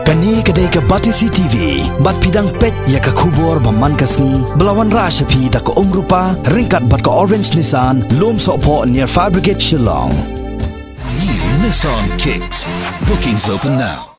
Kani kedai ke Batisi TV, bat pidang pet ya ke kubur baman kasni, belawan rasyapi tak ke rupa, ringkat bat ke Orange Nissan, lom sokpo near Fire Brigade Shillong. New Nissan Kicks. Bookings open now.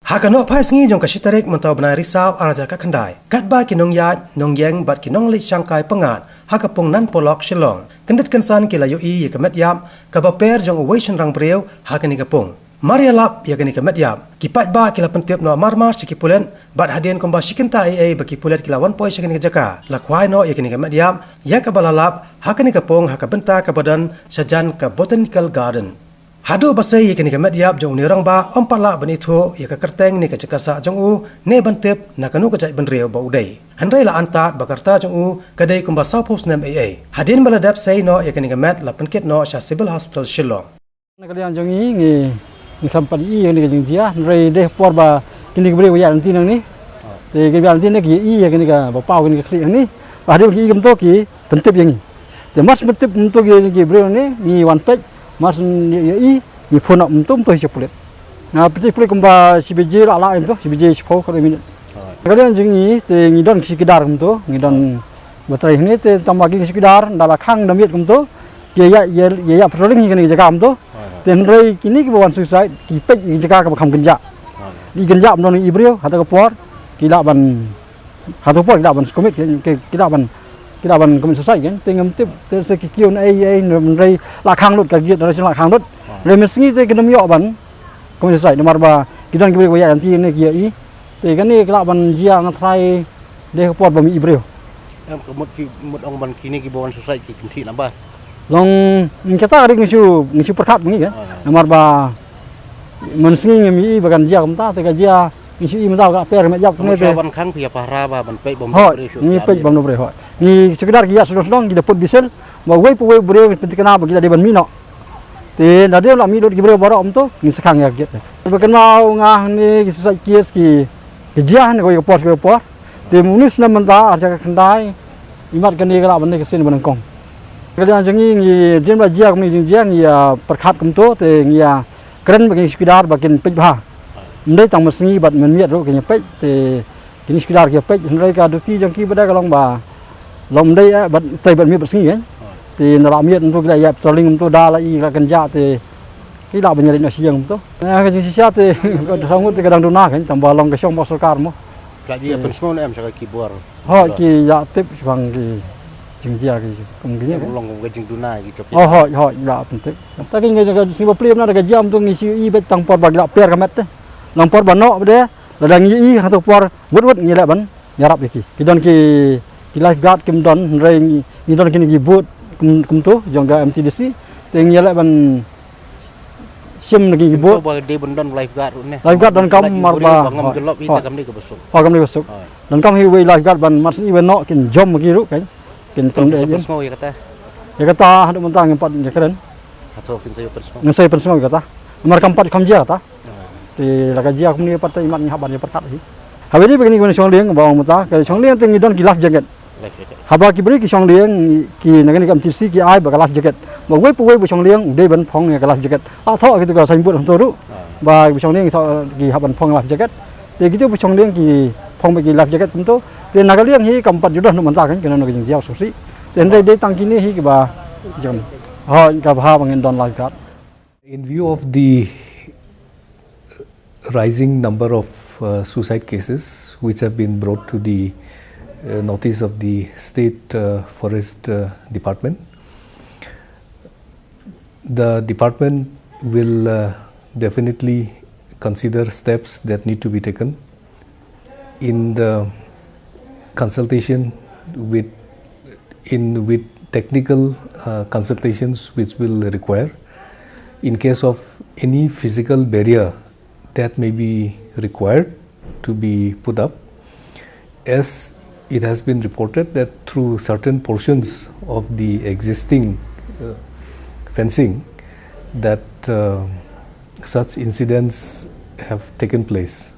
Hakano pais ngi jong kasitarik mentau benai risau araja ka kendai. Kat ba kinong yat, nong yeng bat kinong li Shanghai pengat, hakapung nan polok Shillong. Kendit kensan kila yoi ye kemet yap, kabaper jong awation rang breu hakani kapung. Maria lap ya gani kemet yap. Kipat ba kila pentiap no marmar sikipulen, bat hadian komba shikinta baki pulet kila 1 point shikani jaka. Lakwai no ya gani kemet yap, ya kabalalap hakani kapung hakabenta kabadan sajan ka botanical garden. Hadu basai ya kini kemet yap jong nirang ba ompala benito ya ke kerteng ni ke cekasa jong u ne bantip na kanu ke jai benreu ba udai. Handai la antat bakarta jong u kadai kumba sapos nem Hadin meladap say no ya kini kemet la penkit no Shah Civil Hospital Shillong. Kalian jong ni kampat i ni ke jong dia rei deh por ba kini ke beri ya nanti nang ni. Te ke nanti ni ki i ya kini ka ba pau kini ke klik ni. Ba hadi ki gemto ki pentip yang ni. Te mas pentip untuk ki beri ni one page mas ni phone up untuk sepulit. Nah, peti pulit kumba CBJ la itu, CBJ sepuluh kalau minit. Kalian jengi te ngidon sekedar kumtu, ngidon baterai ini te tambah lagi sekedar dalam khang damit kumtu. Ya patrolling ni jaga kumtu. Ten rei kini kebawan suicide, kipet jaga ke bakam genjak. Di genjak menon ibriu atau kepor, kila ban atau kepor kila ban komit kila ban komit suicide kan. Tengam tip tersekikiun rei la khang lut kagiat dari la khang lut. Remesingi te kena miok ban komit suicide nomor ba kidan ke beri nanti ni kia i. Te kan ni kila ban jia ngatrai deh kepor bami ibriu. Em kemut ong ban kini kebawan suicide ki kinti nambah. Long kita ada ngisu perkat begini kan. Nomor ba mensingi mi bagan jia kamta te jia ngisu i mata ka per mek jap ni te. Ban khang pia para ba ban pei bom bre. Ni pei bom bre ho. Ni sekedar kia sedong kita put diesel, ba wei bre pentikana ba kita di ban mino. Te nade la mi dot ki bre borok tu ni sekang ya get. Bakan mau ngah ni susah kies ki jia ni ko por. Te munis na menta arja kendai. Imat kan ni kala ban ni kesin ban kong. Kalian jengi ni jen ba jia kami jeng ni perkat kumto te ni keren bagi sekedar bagian pej bah. Ndai tang mesingi bat menmiat ro kenya pej te kini sekedar kia pej ndai ka duti jengki bada kalong ba. Long ndai bat tai bat mi bersingi kan. Te nala miat untuk kita ya patrolling untuk dah la i kenja te kita banyak nak siang tu. Nah ke sisa te sangut te kadang duna kan tambah long ke syong masuk karmo. Lagi ya penskon em saka kibor. Ha ki ya tip bang ki jingjia ki kemungkinan kan. Long ke jing duna gitu. Oh ya penting. Tapi ngaja sing baplim na daga jam tu ngisi i bet tang por bagi per kamet te. Lang por banok bede ladang i atau por wut ngila ban nyarap iki. Kidon ki lifeguard kim don rei ni don kini ki boot kum tu jongga MTDC teng yala ban sim lagi ibu ba de bendon lifeguard ne lifeguard dan kam marba ngam gelop ita kam ni ke besuk kam ni besuk dan kam hiwi lifeguard ban mas ni no kin jom gi ru kan kin tong de jen ya kata hadu mentang empat ya keren atau kin saya persong ngan saya persong kata nomor keempat kam dia kata ti laga dia kum ni pat imat ni haban ya perkat hi habis ni begini kun song liang bawang mata ke song liang teng don gilaf jacket haba ki beri ki song liang ki nagan kam tisi ki ai ba galaf jacket ba wei bu song liang de ban phong ya galaf jacket a tho gitu ka sain but to ru ba bu song liang tho ki haban phong galaf jacket de gitu bu song liang ki phong ba ki galaf jacket tum to te naga liang hi kam pat judah no manta kan kana no jing jiao susi ten de tang kini hi ki ba jam ha ka ba bang don lifeguard. In view of the rising number of suicide cases which have been brought to the notice of the State Forest Department, the department will definitely consider steps that need to be taken in the consultation with technical consultations which will require in case of any physical barrier that may be required to be put up, as it has been reported that through certain portions of the existing fencing that such incidents have taken place.